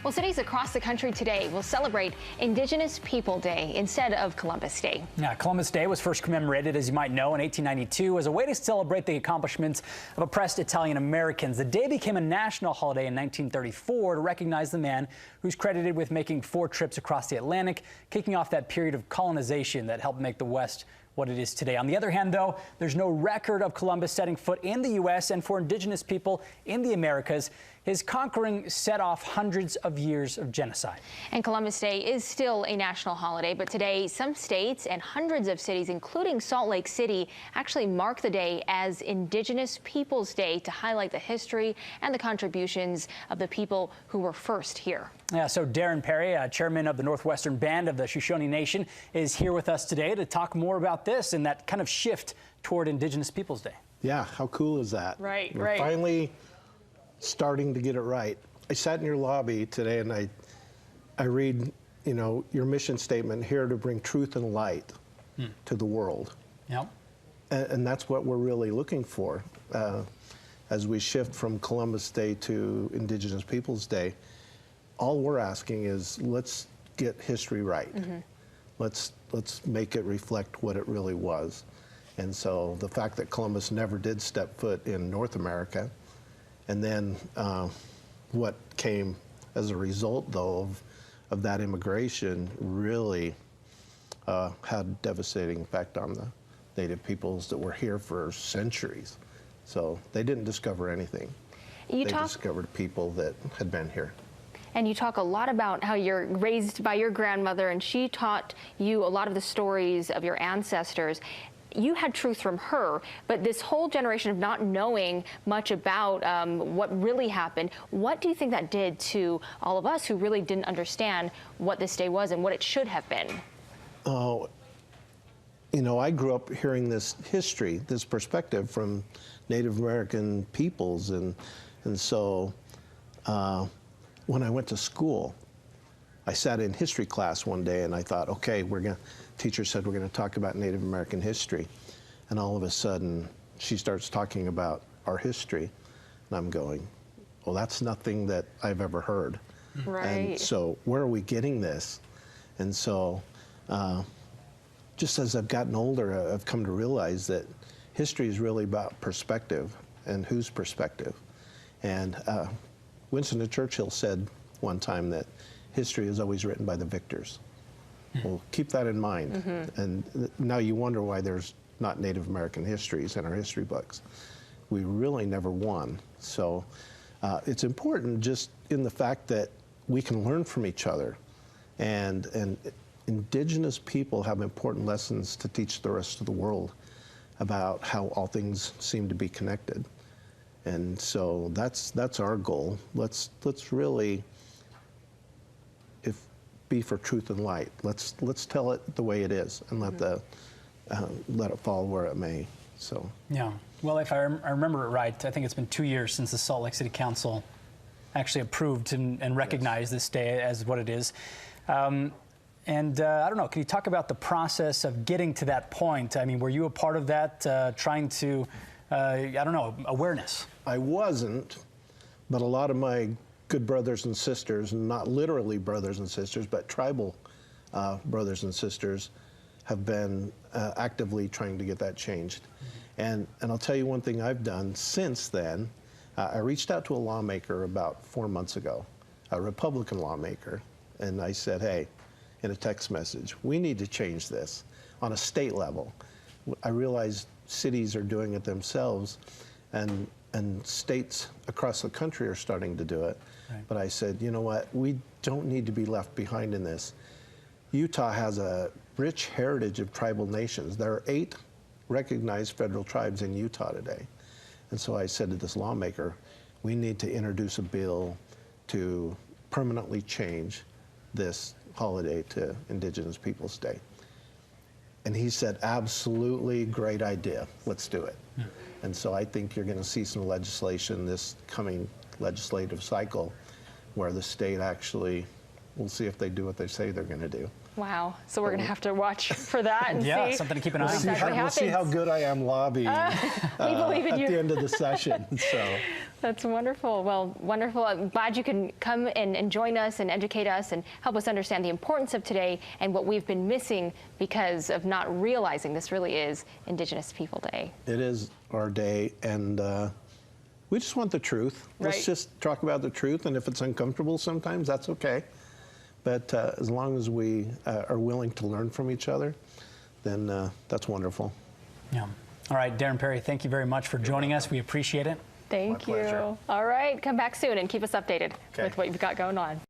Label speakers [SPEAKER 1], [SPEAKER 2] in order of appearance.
[SPEAKER 1] Well, cities across the country today will celebrate Indigenous People Day instead of Columbus Day.
[SPEAKER 2] Yeah, Columbus Day was first commemorated, as you might know, in 1892 as a way to celebrate the accomplishments of oppressed Italian Americans. The day became a national holiday in 1934 to recognize the man who's credited with making 4 trips across the Atlantic, kicking off that period of colonization that helped make the West what it is today. On the other hand, though, there's no record of Columbus setting foot in the U.S., and for Indigenous people in the Americas, his conquering set off hundreds of years of genocide. And
[SPEAKER 1] Columbus Day is still a national holiday, but today some states and hundreds of cities, including Salt Lake City, actually mark the day as Indigenous Peoples Day to highlight the history and the contributions of the people who were first here.
[SPEAKER 2] Yeah, so Darren Perry, chairman of the Northwestern Band of the Shoshone Nation, is here with us today to talk more about this and that kind of shift toward Indigenous Peoples Day.
[SPEAKER 3] Yeah, how cool is that?
[SPEAKER 1] Right,
[SPEAKER 3] We're
[SPEAKER 1] right.
[SPEAKER 3] Finally starting to get it right. I sat in your lobby today and I read, you know, your mission statement, here to bring truth and light to the world.
[SPEAKER 2] Yep.
[SPEAKER 3] And that's what we're really looking for as we shift from Columbus Day to Indigenous Peoples Day. All we're asking is let's get history right. Let's make it reflect what it really was. And so the fact that Columbus never did step foot in North America, and then what came as a result, though, of that immigration really had a devastating effect on the Native peoples that were here for centuries. So they didn't discover anything. They discovered people that had been here.
[SPEAKER 1] And you talk a lot about how you're raised by your grandmother, and she taught you a lot of the stories of your ancestors. You had truth from her, but this whole generation of not knowing much about what really happened, what do you think that did to all of us who really didn't understand what this day was and what it should have been?
[SPEAKER 3] Oh, you know, I grew up hearing this history, this perspective from Native American peoples, and so when I went to school, I sat in history class one day and I thought, okay, teacher said we're gonna talk about Native American history. And all of a sudden, she starts talking about our history. And I'm going, well, that's nothing that I've ever heard.
[SPEAKER 1] Right.
[SPEAKER 3] And so where are we getting this? And so just as I've gotten older, I've come to realize that history is really about perspective and whose perspective. And Winston Churchill said one time that history is always written by the victors. Well, keep that in mind. And now you wonder why there's not Native American histories in our history books. We really never won. So it's important just in the fact that we can learn from each other. And Indigenous people have important lessons to teach the rest of the world about how all things seem to be connected. And so that's our goal. Let's really be for truth and light. Let's tell it the way it is and let it fall where it may. So
[SPEAKER 2] yeah. Well, if I remember it right, I think it's been 2 years since the Salt Lake City Council actually approved and recognized this day as what it is. I don't know, can you talk about the process of getting to that point? I mean, were you a part of that, trying to, I don't know, awareness?
[SPEAKER 3] I wasn't, but a lot of my good brothers and sisters, not literally brothers and sisters, but tribal brothers and sisters, have been actively trying to get that changed. And I'll tell you one thing I've done since then. I reached out to a lawmaker about 4 months ago, a Republican lawmaker, and I said, hey, in a text message, we need to change this on a state level. I realize cities are doing it themselves, and states across the country are starting to do it. Right. But I said, you know what, we don't need to be left behind in this. Utah has a rich heritage of tribal nations. There are 8 recognized federal tribes in Utah today. And so I said to this lawmaker, we need to introduce a bill to permanently change this holiday to Indigenous Peoples Day. And he said, absolutely, great idea, let's do it. Yeah. And so I think you're gonna see some legislation this coming legislative cycle where the state actually we'll see if they do what they say they're going to do.
[SPEAKER 1] Wow. So we're going to have to watch for that and
[SPEAKER 2] Yeah,
[SPEAKER 1] see.
[SPEAKER 2] something to keep an eye on.
[SPEAKER 3] We'll see how good I am lobbying
[SPEAKER 1] We believe in
[SPEAKER 3] at
[SPEAKER 1] you.
[SPEAKER 3] the end of the session. So.
[SPEAKER 1] That's wonderful. Well, wonderful. I'm glad you can come and join us and educate us and help us understand the importance of today and what we've been missing because of not realizing this really is Indigenous People Day.
[SPEAKER 3] It is our day, and we just want the truth.
[SPEAKER 1] Right.
[SPEAKER 3] Let's just talk about the truth, and if it's uncomfortable sometimes, that's okay. But as long as we are willing to learn from each other, then that's wonderful.
[SPEAKER 2] Yeah. All right, Darren Perry, thank you very much for joining us. We appreciate it.
[SPEAKER 1] Thank
[SPEAKER 3] My
[SPEAKER 1] you.
[SPEAKER 3] pleasure.
[SPEAKER 1] All right. Come back soon and keep us updated
[SPEAKER 3] Okay.
[SPEAKER 1] with what you've got going on.